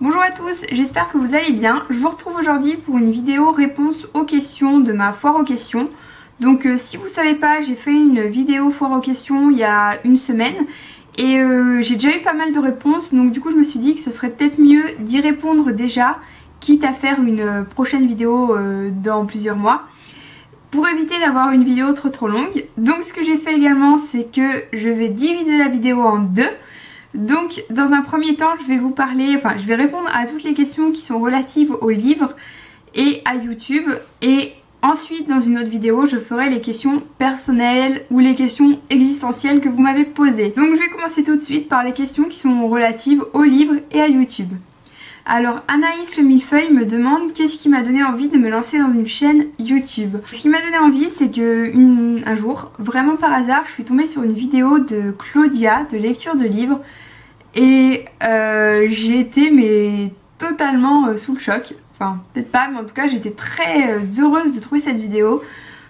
Bonjour à tous, j'espère que vous allez bien. Je vous retrouve aujourd'hui pour une vidéo réponse aux questions de ma foire aux questions. Donc si vous ne savez pas, j'ai fait une vidéo foire aux questions il y a une semaine et j'ai déjà eu pas mal de réponses, donc du coup je me suis dit que ce serait peut-être mieux d'y répondre déjà, quitte à faire une prochaine vidéo dans plusieurs mois, pour éviter d'avoir une vidéo trop longue. Donc ce que j'ai fait également, c'est que je vais diviser la vidéo en deux. Donc dans un premier temps je vais vous parler, je vais répondre à toutes les questions qui sont relatives au livre et à YouTube, et ensuite dans une autre vidéo je ferai les questions personnelles ou les questions existentielles que vous m'avez posées. Donc je vais commencer tout de suite par les questions qui sont relatives au livre et à YouTube. Alors Anaïs le millefeuille me demande qu'est-ce qui m'a donné envie de me lancer dans une chaîne YouTube. Ce qui m'a donné envie, c'est que un jour, vraiment par hasard, je suis tombée sur une vidéo de Claudia de lecture de livres et j'ai été totalement sous le choc. Enfin peut-être pas, mais en tout cas j'étais très heureuse de trouver cette vidéo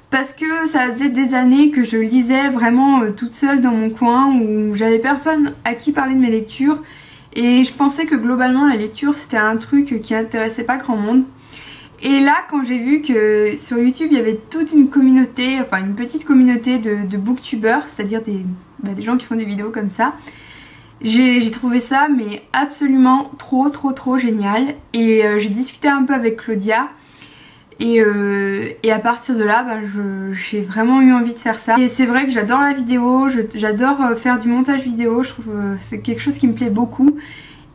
parce que ça faisait des années que je lisais vraiment toute seule dans mon coin où j'avais personne à qui parler de mes lectures. Et je pensais que globalement la lecture c'était un truc qui intéressait pas grand monde. Et là quand j'ai vu que sur YouTube il y avait toute une communauté, enfin une petite communauté de booktubeurs, c'est-à-dire des gens qui font des vidéos comme ça, j'ai trouvé ça mais absolument trop génial. Et j'ai discuté un peu avec Claudia et à partir de là j'ai vraiment eu envie de faire ça. Et c'est vrai que j'adore la vidéo, j'adore faire du montage vidéo, je trouve que c'est quelque chose qui me plaît beaucoup.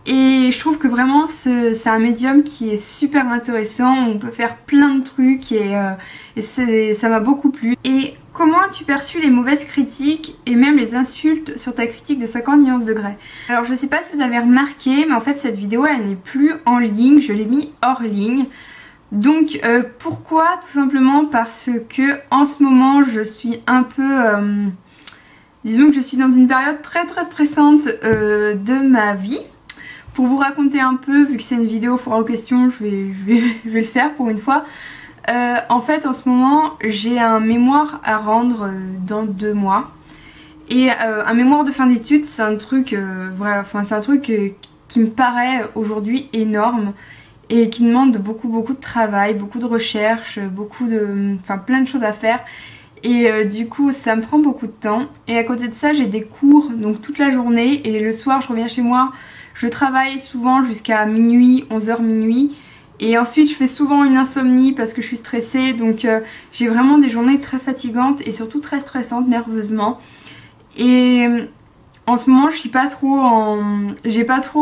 Et je trouve que vraiment c'est un médium qui est super intéressant, on peut faire plein de trucs et ça m'a beaucoup plu. Et comment as-tu perçu les mauvaises critiques et même les insultes sur ta critique de 50 nuances degrés? Alors je sais pas si vous avez remarqué, mais en fait cette vidéo elle n'est plus en ligne, je l'ai mis hors ligne. Donc pourquoi? Tout simplement parce que en ce moment je suis un peu disons que je suis dans une période très stressante de ma vie. Pour vous raconter un peu, vu que c'est une vidéo foire aux questions, je vais le faire pour une fois. En fait en ce moment j'ai un mémoire à rendre dans 2 mois. Et un mémoire de fin d'études c'est un truc c'est un truc qui me paraît aujourd'hui énorme et qui demande beaucoup de travail, beaucoup de recherche, plein de choses à faire. Et du coup ça me prend beaucoup de temps. Et à côté de ça j'ai des cours donc toute la journée, et le soir je reviens chez moi, je travaille souvent jusqu'à minuit, 11h minuit. Et ensuite je fais souvent une insomnie parce que je suis stressée. Donc j'ai vraiment des journées très fatigantes et surtout très stressantes nerveusement. Et en ce moment j'ai pas trop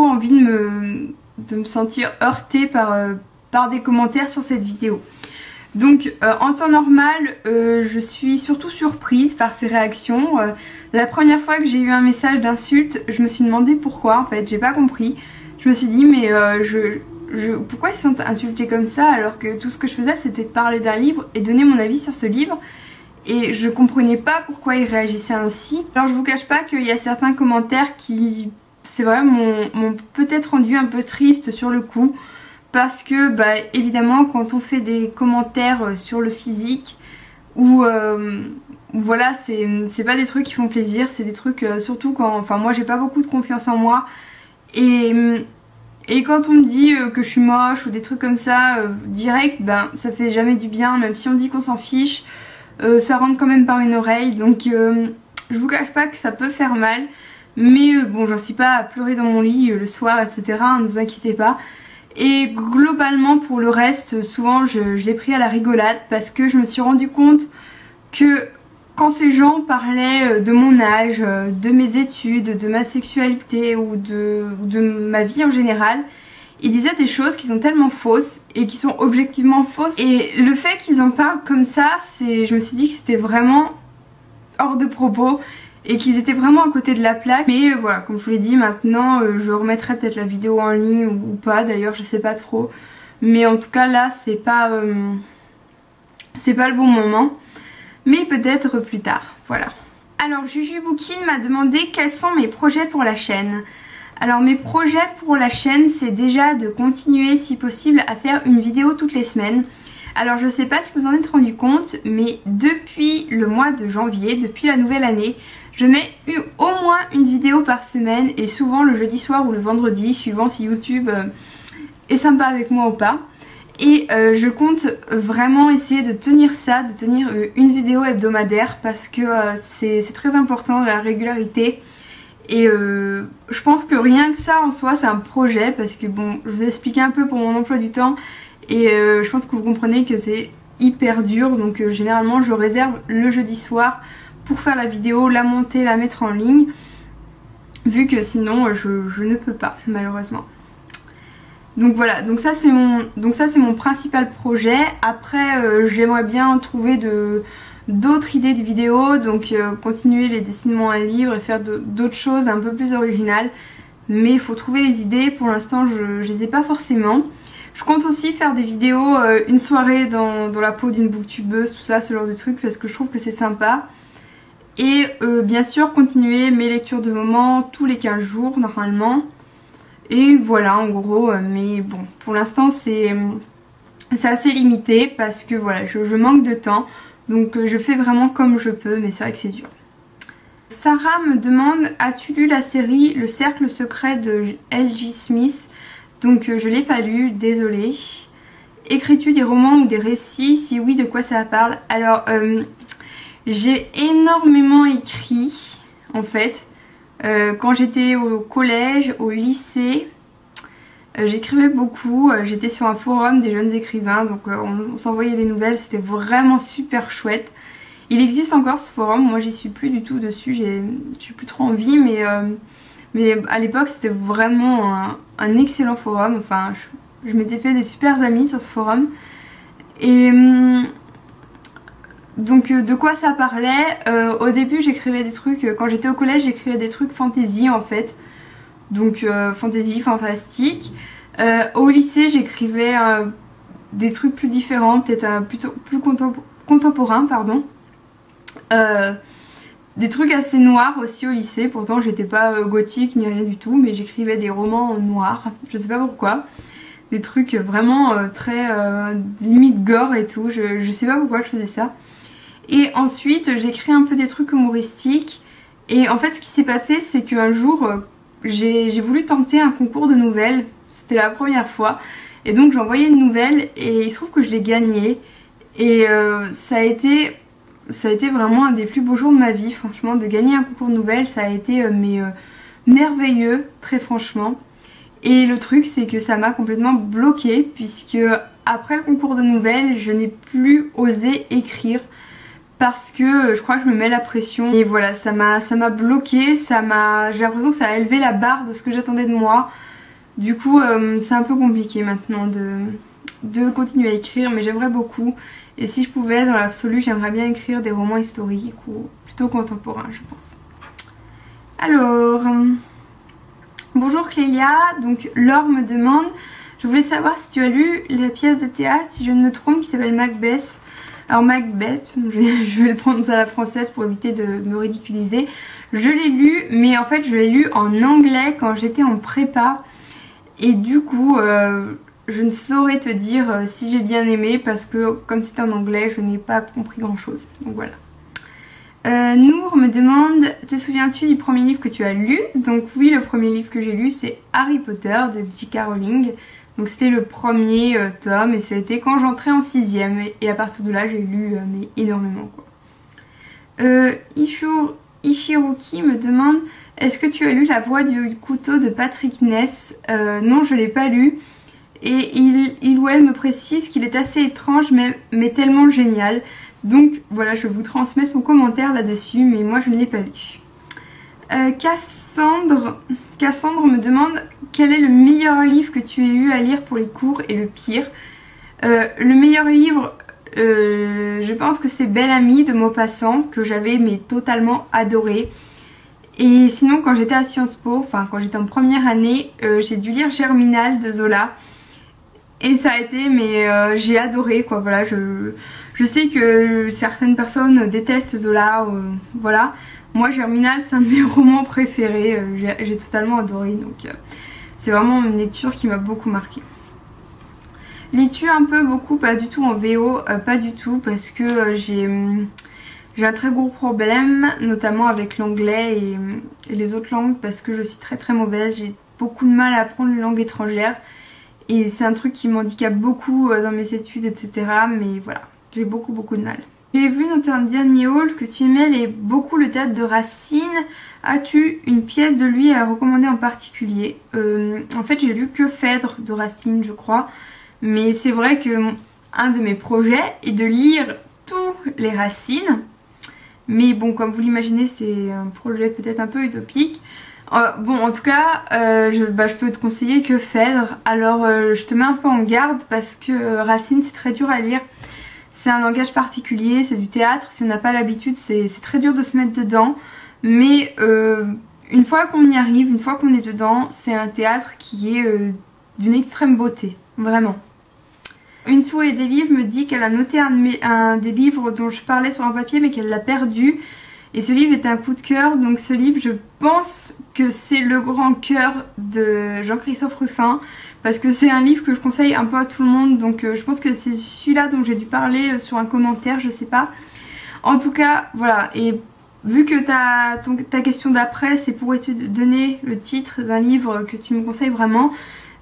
envie de me sentir heurtée par des commentaires sur cette vidéo. Donc en temps normal je suis surtout surprise par ces réactions. La première fois que j'ai eu un message d'insulte, je me suis demandé pourquoi, en fait j'ai pas compris. Je me suis dit mais pourquoi ils sont insultés comme ça alors que tout ce que je faisais c'était de parler d'un livre et donner mon avis sur ce livre. Et je comprenais pas pourquoi ils réagissaient ainsi. Alors je vous cache pas qu'il y a certains commentaires qui, c'est vrai, m'ont peut-être rendu un peu triste sur le coup. Parce que évidemment quand on fait des commentaires sur le physique ou voilà, c'est pas des trucs qui font plaisir, c'est des trucs surtout quand, moi j'ai pas beaucoup de confiance en moi. Et quand on me dit que je suis moche ou des trucs comme ça direct, ça fait jamais du bien. Même si on dit qu'on s'en fiche, ça rentre quand même par une oreille. Donc je vous cache pas que ça peut faire mal. Mais bon, j'en suis pas à pleurer dans mon lit le soir etc, ne vous inquiétez pas. Et globalement pour le reste, souvent je l'ai pris à la rigolade parce que je me suis rendu compte que quand ces gens parlaient de mon âge, de mes études, de ma sexualité ou de ma vie en général, ils disaient des choses qui sont tellement fausses et qui sont objectivement fausses. Et le fait qu'ils en parlent comme ça, je me suis dit que c'était vraiment hors de propos et qu'ils étaient vraiment à côté de la plaque. Mais voilà, comme je vous l'ai dit, maintenant je remettrai peut-être la vidéo en ligne ou pas, d'ailleurs je sais pas trop. Mais en tout cas là c'est pas le bon moment, mais peut-être plus tard, voilà. Alors Juju Bookin m'a demandé quels sont mes projets pour la chaîne. Alors mes projets pour la chaîne c'est déjà de continuer si possible à faire une vidéo toutes les semaines. Alors je sais pas si vous en êtes rendu compte, mais depuis le mois de janvier, depuis la nouvelle année, je mets au moins une vidéo par semaine, et souvent le jeudi soir ou le vendredi, suivant si YouTube est sympa avec moi ou pas. Et je compte vraiment essayer de tenir ça, de tenir une vidéo hebdomadaire parce que c'est très important, la régularité. Et je pense que rien que ça en soi c'est un projet parce que bon, je vous ai expliqué un peu pour mon emploi du temps et je pense que vous comprenez que c'est hyper dur. Donc généralement je réserve le jeudi soir pour faire la vidéo, la monter, la mettre en ligne, vu que sinon je ne peux pas malheureusement. Donc voilà, donc ça c'est mon principal projet. Après j'aimerais bien trouver d'autres idées de vidéos, donc continuer les dessinements à livre et faire d'autres choses un peu plus originales. Mais il faut trouver les idées, pour l'instant je les ai pas forcément. Je compte aussi faire des vidéos, une soirée dans la peau d'une booktubeuse, tout ça, ce genre de trucs, parce que je trouve que c'est sympa. Et bien sûr continuer mes lectures de moments tous les 15 jours normalement. Et voilà en gros, mais bon pour l'instant c'est assez limité parce que voilà je manque de temps. Donc je fais vraiment comme je peux, mais c'est vrai que c'est dur. Sarah me demande, as-tu lu la série Le Cercle Secret de L.J. Smith? Donc je l'ai pas lu, désolée. Écris-tu des romans ou des récits? Si oui, de quoi ça parle? Alors j'ai énormément écrit en fait. Quand j'étais au collège, au lycée, j'écrivais beaucoup, j'étais sur un forum des jeunes écrivains, donc on s'envoyait des nouvelles, c'était vraiment super chouette. Il existe encore ce forum, moi j'y suis plus du tout dessus, j'ai plus trop envie, mais à l'époque c'était vraiment un excellent forum. Enfin je m'étais fait des super amis sur ce forum. Et donc de quoi ça parlait? Au début j'écrivais des trucs, quand j'étais au collège j'écrivais des trucs fantasy en fait. Donc fantasy, fantastique. Au lycée j'écrivais des trucs plus différents, peut-être plutôt plus contemporains, pardon. Des trucs assez noirs aussi au lycée, pourtant j'étais pas gothique ni rien du tout, mais j'écrivais des romans noirs, je sais pas pourquoi. Des trucs vraiment très limite gore et tout, je sais pas pourquoi je faisais ça. Et ensuite j'ai écrit un peu des trucs humoristiques. Et en fait ce qui s'est passé c'est qu'un jour j'ai voulu tenter un concours de nouvelles. C'était la première fois. Et donc j'ai envoyé une nouvelle et il se trouve que je l'ai gagnée. Et ça a été vraiment un des plus beaux jours de ma vie. Franchement, de gagner un concours de nouvelles, ça a été merveilleux, très franchement. Et le truc c'est que ça m'a complètement bloquée puisque après le concours de nouvelles je n'ai plus osé écrire. Parce que je crois que je me mets la pression. Et voilà, ça m'a bloqué, j'ai l'impression que ça a élevé la barre de ce que j'attendais de moi. Du coup c'est un peu compliqué maintenant de continuer à écrire, mais j'aimerais beaucoup. Et si je pouvais, dans l'absolu, j'aimerais bien écrire des romans historiques ou plutôt contemporains, je pense. Alors, bonjour Clélia, donc Laure me demande, je voulais savoir si tu as lu la pièce de théâtre, si je ne me trompe, qui s'appelle Macbeth. Alors Macbeth, je vais le prendre à la française pour éviter de me ridiculiser. Je l'ai lu, mais en fait je l'ai lu en anglais quand j'étais en prépa. Et du coup, je ne saurais te dire si j'ai bien aimé parce que comme c'était en anglais, je n'ai pas compris grand chose. Donc voilà. Nour me demande, te souviens-tu du premier livre que tu as lu? Donc oui, le premier livre que j'ai lu c'est Harry Potter de J.K. Rowling. Donc c'était le premier tome et c'était quand j'entrais en 6ème et à partir de là j'ai lu mais énormément quoi. Ishiruki me demande, est-ce que tu as lu La Voix du couteau de Patrick Ness? Non, je l'ai pas lu. Et il ou elle me précise qu'il est assez étrange mais tellement génial. Donc voilà, je vous transmets son commentaire là-dessus, mais moi je ne l'ai pas lu. Cassandre me demande quel est le meilleur livre que tu aies eu à lire pour les cours et le pire. Le meilleur livre, je pense que c'est Belle Amie de Maupassant, que j'avais mais totalement adoré. Et sinon quand j'étais à Sciences Po, enfin quand j'étais en première année, j'ai dû lire Germinal de Zola. Et ça a été, mais j'ai adoré quoi, voilà, je sais que certaines personnes détestent Zola, voilà. Moi Germinal c'est un de mes romans préférés, j'ai totalement adoré, donc c'est vraiment une lecture qui m'a beaucoup marqué. Lis-tu un peu, beaucoup, pas du tout en VO, pas du tout parce que j'ai un très gros problème, notamment avec l'anglais et les autres langues parce que je suis très mauvaise, j'ai beaucoup de mal à apprendre une langue étrangère Et c'est un truc qui m'handicape beaucoup dans mes études, etc. Mais voilà, j'ai beaucoup de mal. J'ai vu dans un dernier haul que tu aimais beaucoup le théâtre de Racine. As-tu une pièce de lui à recommander en particulier? En fait, j'ai lu que Phèdre de Racine, je crois. Mais c'est vrai que un de mes projets est de lire tous les Racines. Mais bon, comme vous l'imaginez, c'est un projet peut-être un peu utopique. Bon, en tout cas, je peux te conseiller que Phèdre. Alors, je te mets un peu en garde parce que Racine, c'est très dur à lire. C'est un langage particulier, c'est du théâtre. Si on n'a pas l'habitude, c'est très dur de se mettre dedans. Mais une fois qu'on y arrive, une fois qu'on est dedans, c'est un théâtre qui est d'une extrême beauté. Vraiment. Une souris des livres me dit qu'elle a noté un des livres dont je parlais sur un papier mais qu'elle l'a perdu. Et ce livre est un coup de cœur. Donc ce livre, je pense que c'est Le Grand Cœur de Jean-Christophe Ruffin. Parce que c'est un livre que je conseille un peu à tout le monde. Donc je pense que c'est celui-là dont j'ai dû parler sur un commentaire, je sais pas. En tout cas, voilà. Et vu que ta question d'après, c'est pour te donner le titre d'un livre que tu me conseilles vraiment.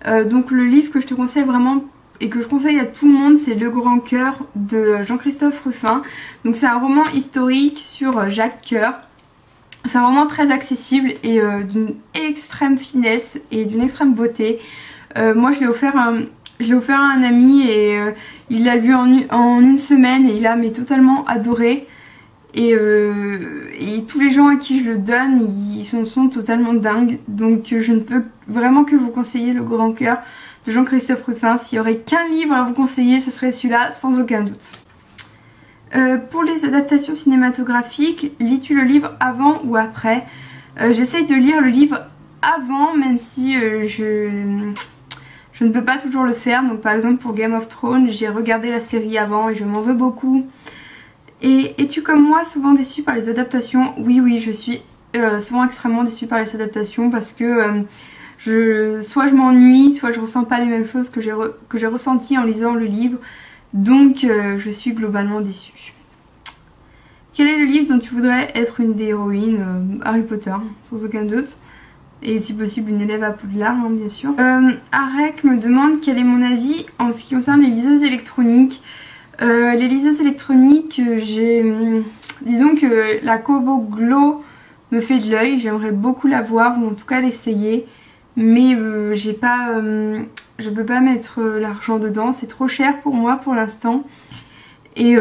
Donc le livre que je te conseille vraiment et que je conseille à tout le monde, c'est Le Grand Cœur de Jean-Christophe Ruffin. Donc c'est un roman historique sur Jacques Coeur. C'est un roman très accessible et d'une extrême finesse et d'une extrême beauté. Moi je l'ai offert à un ami et il l'a lu en une semaine et il a totalement adoré. Et tous les gens à qui je le donne, ils sont totalement dingues. Donc je ne peux vraiment que vous conseiller Le Grand Cœur de Jean-Christophe Ruffin. S'il y aurait qu'un livre à vous conseiller, ce serait celui-là, sans aucun doute. Pour les adaptations cinématographiques, lis-tu le livre avant ou après? J'essaye de lire le livre avant, même si je ne peux pas toujours le faire. Donc par exemple pour Game of Thrones, j'ai regardé la série avant et je m'en veux beaucoup. Et es-tu comme moi souvent déçue par les adaptations? Oui, je suis souvent extrêmement déçue par les adaptations parce que soit je m'ennuie, soit je ressens pas les mêmes choses que j'ai ressenties en lisant le livre. Donc je suis globalement déçue. Quel est le livre dont tu voudrais être une des héroïnes? Harry Potter, sans aucun doute. Et si possible une élève à Poudlard, hein, bien sûr. Arek me demande quel est mon avis en ce qui concerne les liseuses électroniques. Les liseuses électroniques, disons que la Kobo Glow me fait de l'œil. J'aimerais beaucoup la voir ou en tout cas l'essayer. Mais je peux pas mettre l'argent dedans, c'est trop cher pour moi pour l'instant. Et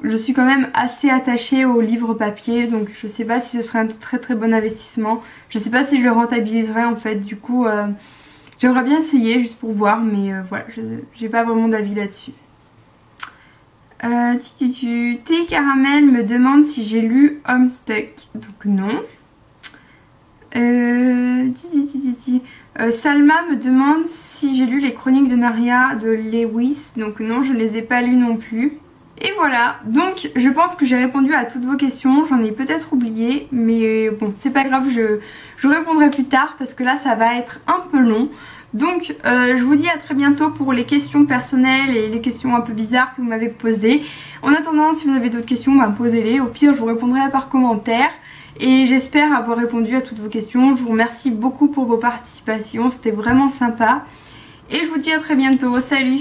je suis quand même assez attachée aux livres papier, donc je sais pas si ce serait un très bon investissement. Je sais pas si je le rentabiliserai en fait, du coup j'aimerais bien essayer juste pour voir, mais voilà, j'ai pas vraiment d'avis là-dessus. Thé Caramel me demande si j'ai lu Homestuck, donc non. Salma me demande si j'ai lu les Chroniques de Narnia de Lewis, donc non, je ne les ai pas lues non plus. Et voilà, donc je pense que j'ai répondu à toutes vos questions, j'en ai peut-être oublié, mais bon, c'est pas grave, je répondrai plus tard parce que là ça va être un peu long. Donc je vous dis à très bientôt pour les questions personnelles et les questions un peu bizarres que vous m'avez posées. En attendant, si vous avez d'autres questions, posez-les, au pire je vous répondrai par commentaire. Et j'espère avoir répondu à toutes vos questions. Je vous remercie beaucoup pour vos participations, c'était vraiment sympa. Et je vous dis à très bientôt, salut!